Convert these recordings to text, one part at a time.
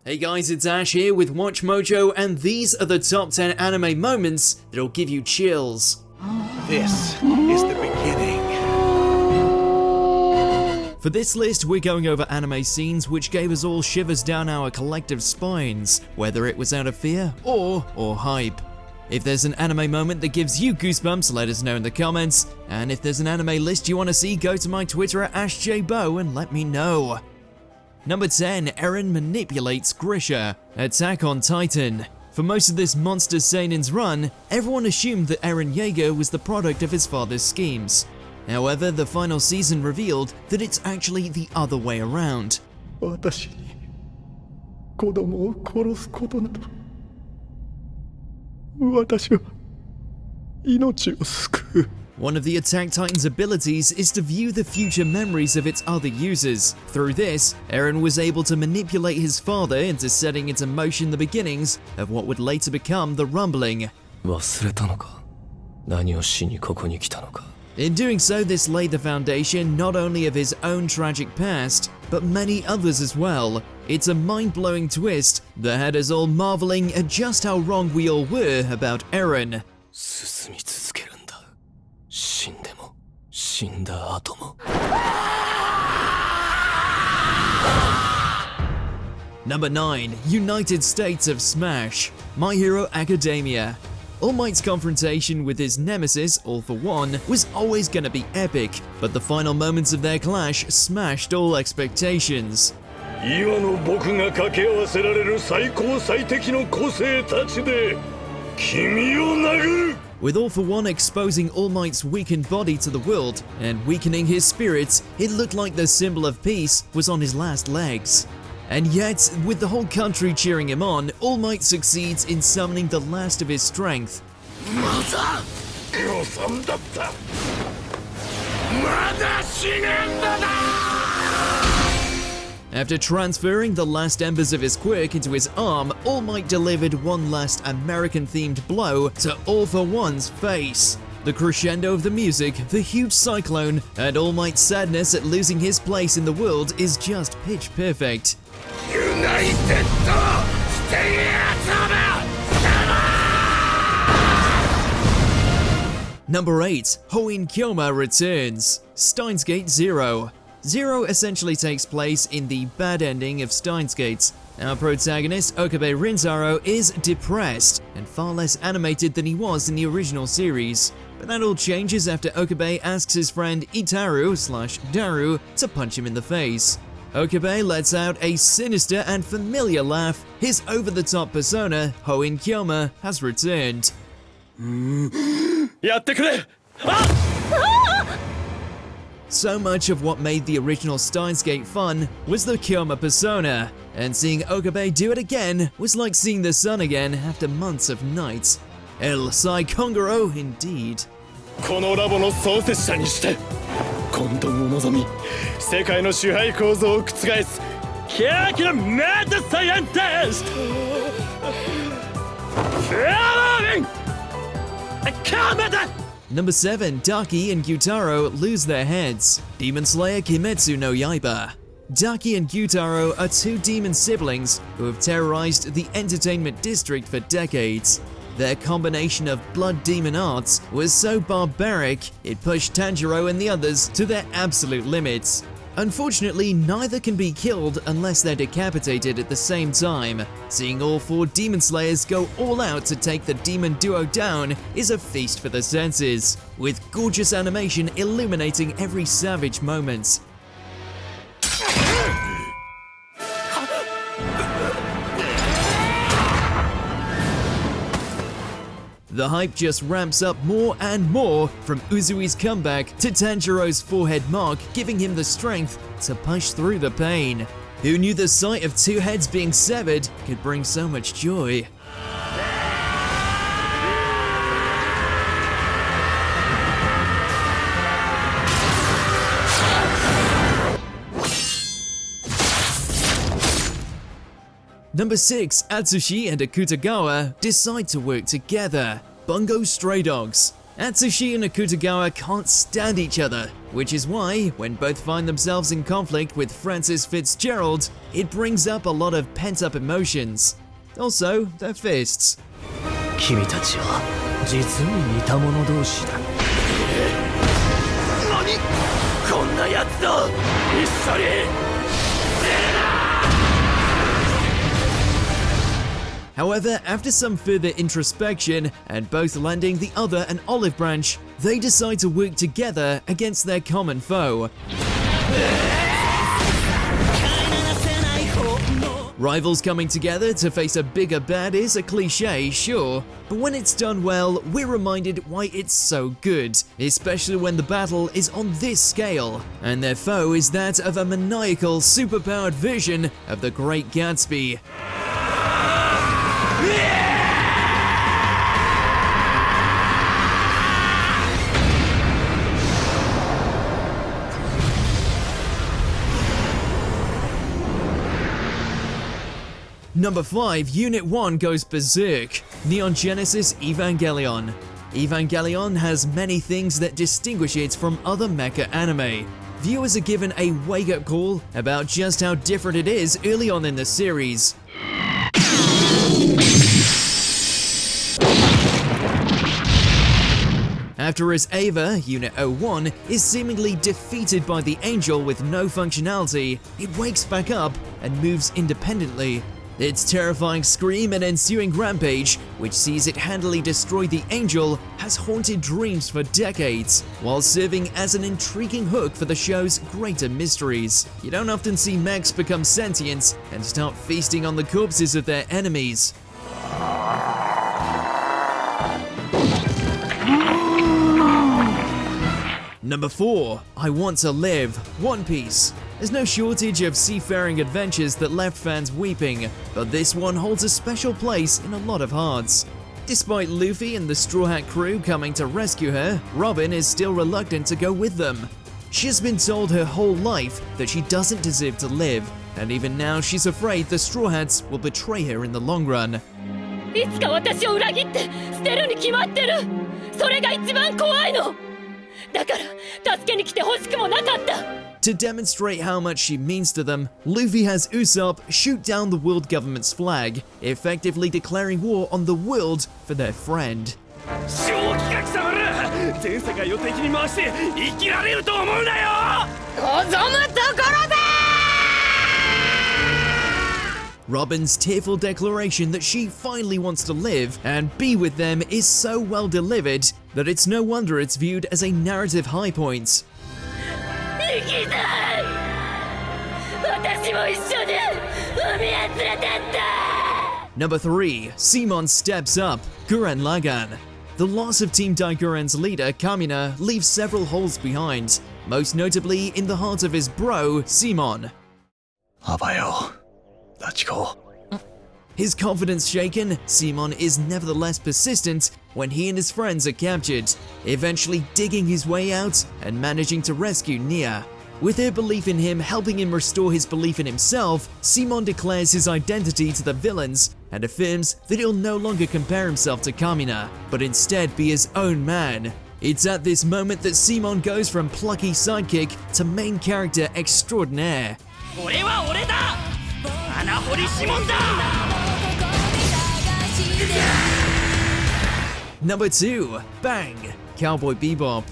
Hey guys, it's Ash here with WatchMojo, and these are the top 10 anime moments that'll give you chills. This is the beginning. For this list, we're going over anime scenes which gave us all shivers down our collective spines, whether it was out of fear or hype. If there's an anime moment that gives you goosebumps, let us know in the comments, and if there's an anime list you want to see, go to my Twitter at AshJBo and let me know. Number 10, Eren manipulates Grisha. Attack on Titan. For most of this monster seinen's run, everyone assumed that Eren Yeager was the product of his father's schemes. However, the final season revealed that it's actually the other way around. 私に子供を殺すことなど私は命を救う One of the Attack Titan's abilities is to view the future memories of its other users. Through this, Eren was able to manipulate his father into setting into motion the beginnings of what would later become the Rumbling. 忘れたのか何をしにここに来たのか In doing so, this laid the foundation not only of his own tragic past, but many others as well. It's a mind-blowing twist that had us all marveling at just how wrong we all were about Eren. 進み続けるんだ死んでも死んだ後も Number 9. United States of Smash. My Hero Academia. All Might's confrontation with his nemesis, All For One, was always gonna be epic, but the final moments of their clash smashed all expectations. 今の僕が掛け合わせられる最高最適の個性たちで君を殴る With All For One exposing All Might's weakened body to the world and weakening his spirits, it looked like the symbol of peace was on his last legs. And yet, with the whole country cheering him on, All Might succeeds in summoning the last of his strength. まだ予算だったまだ死ねんだな After transferring the last embers of his quirk into his arm, All Might delivered one last American-themed blow to All For One's face. The crescendo of the music, the huge cyclone, and All Might's sadness at losing his place in the world is just pitch perfect. United Number 8. Hoin Kyoma returns. Steins Gate Zero. Zero essentially takes place in the bad ending of Steins Gate. Our protagonist, Okabe Rinzaro, is depressed and far less animated than he was in the original series. But that all changes after Okabe asks his friend Itaru/Daru to punch him in the face. Okabe lets out a sinister and familiar laugh. His over-the-top persona, Hoin Kyoma, has returned. やってくれ So much of what made the original Steins Gate fun was the Kyoma persona, and seeing Okabe do it again was like seeing the sun again after months of nights. El Sai Kongoro indeed. このラボの創設者にして混沌を望み世界の支配構造を覆すキラキラマッドサイエンティストNumber 7. Daki and Gyutaro lose their heads. Demon Slayer Kimetsu no Yaiba. Daki and Gyutaro are two demon siblings who have terrorized the entertainment district for decades. Their combination of blood demon arts was so barbaric, it pushed Tanjiro and the others to their absolute limits. Unfortunately, neither can be killed unless they're decapitated at the same time. Seeing all four demon slayers go all out to take the demon duo down is a feast for the senses, with gorgeous animation illuminating every savage moment. The hype just ramps up more and more, from Uzui's comeback to Tanjiro's forehead mark giving him the strength to push through the pain. Who knew the sight of two heads being severed could bring so much joy? Number 6. Atsushi and Akutagawa decide to work together. Bungo Stray Dogs. Atsushi and Akutagawa can't stand each other, which is why, when both find themselves in conflict with Francis Fitzgerald, it brings up a lot of pent-up emotions. Also, their fists. 君たちは実に似た者同士だ。何？こんなやつと一緒に。 However, after some further introspection, and both lending the other an olive branch, they decide to work together against their common foe. Rivals coming together to face a bigger bad is a cliche, sure, but when it's done well, we're reminded why it's so good, especially when the battle is on this scale, and their foe is that of a maniacal, superpowered version of the Great Gatsby. Number 5, Unit 1 goes berserk. Neon Genesis Evangelion. Evangelion has many things that distinguish it from other mecha anime. Viewers are given a wake-up call about just how different it is early on in the series. After as Ava, Unit 01, is seemingly defeated by the Angel with no functionality, it wakes back up and moves independently. Its terrifying scream and ensuing rampage, which sees it handily destroy the Angel, has haunted dreams for decades, while serving as an intriguing hook for the show's greater mysteries. You don't often see mechs become sentient and start feasting on the corpses of their enemies. Number 4, I Want to Live, One Piece. There's no shortage of seafaring adventures that left fans weeping, but this one holds a special place in a lot of hearts. Despite Luffy and the Straw Hat crew coming to rescue her, Robin is still reluctant to go with them. She has been told her whole life that she doesn't deserve to live, and even now she's afraid the Straw Hats will betray her in the long run. いつか私を裏切って捨てるに決まってる。それが一番怖いの。だから助けに来て欲しくもなかった。 To demonstrate how much she means to them, Luffy has Usopp shoot down the world government's flag, effectively declaring war on the world for their friend. 正気が貴様ら全世界を敵に回して生きられると思うなよ。望むところだ。 Robin's tearful declaration that she finally wants to live and be with them is so well delivered that it's no wonder it's viewed as a narrative high point. 生きたい。私も一緒に海へ連れてって。 Number 3, Simon steps up, Gurren Lagann. The loss of Team Daiguren's leader, Kamina, leaves several holes behind, most notably in the heart of his bro, Simon. あばよ、立ちこ。 His confidence shaken, Simon is nevertheless persistent when he and his friends are captured, eventually digging his way out and managing to rescue Nia. With her belief in him helping him restore his belief in himself, Simon declares his identity to the villains and affirms that he'll no longer compare himself to Kamina, but instead be his own man. It's at this moment that Simon goes from plucky sidekick to main character extraordinaire. 俺は俺だ。穴掘りシモンだ。 Number 2, Bang! Cowboy Bebop.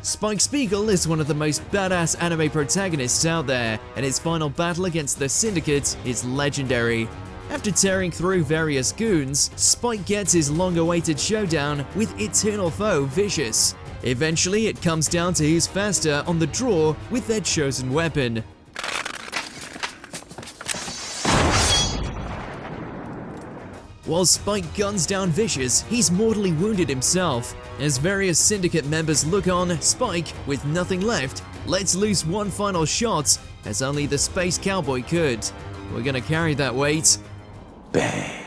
Spike Spiegel is one of the most badass anime protagonists out there, and his final battle against the Syndicate is legendary. After tearing through various goons, Spike gets his long-awaited showdown with eternal foe Vicious. Eventually, it comes down to who's faster on the draw with their chosen weapon. While Spike guns down Vicious, he's mortally wounded himself. As various Syndicate members look on, Spike, with nothing left, lets loose one final shot, as only the Space Cowboy could. We're gonna carry that weight. Bang!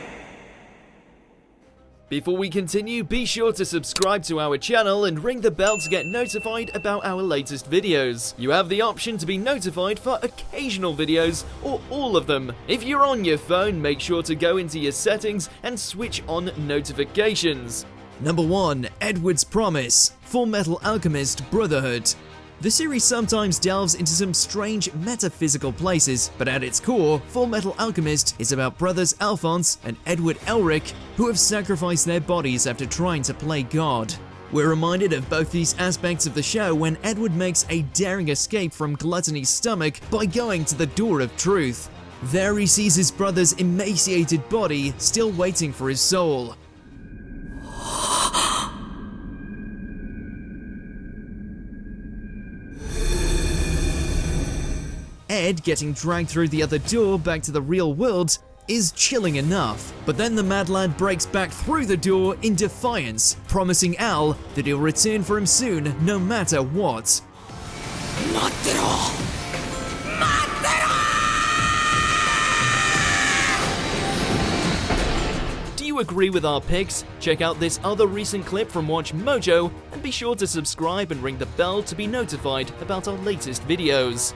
Before we continue, be sure to subscribe to our channel and ring the bell to get notified about our latest videos. You have the option to be notified for occasional videos or all of them. If you're on your phone, make sure to go into your settings and switch on notifications. Number 1. Edward's Promise, Full Metal Alchemist Brotherhood. The series sometimes delves into some strange metaphysical places, but at its core, Full Metal Alchemist is about brothers Alphonse and Edward Elric who have sacrificed their bodies after trying to play God. We're reminded of both these aspects of the show when Edward makes a daring escape from Gluttony's stomach by going to the Door of Truth. There he sees his brother's emaciated body still waiting for his soul. Ed getting dragged through the other door back to the real world is chilling enough, but then the mad lad breaks back through the door in defiance, promising Al that he'll return for him soon no matter what. Do you agree with our picks? Check out this other recent clip from WatchMojo and be sure to subscribe and ring the bell to be notified about our latest videos.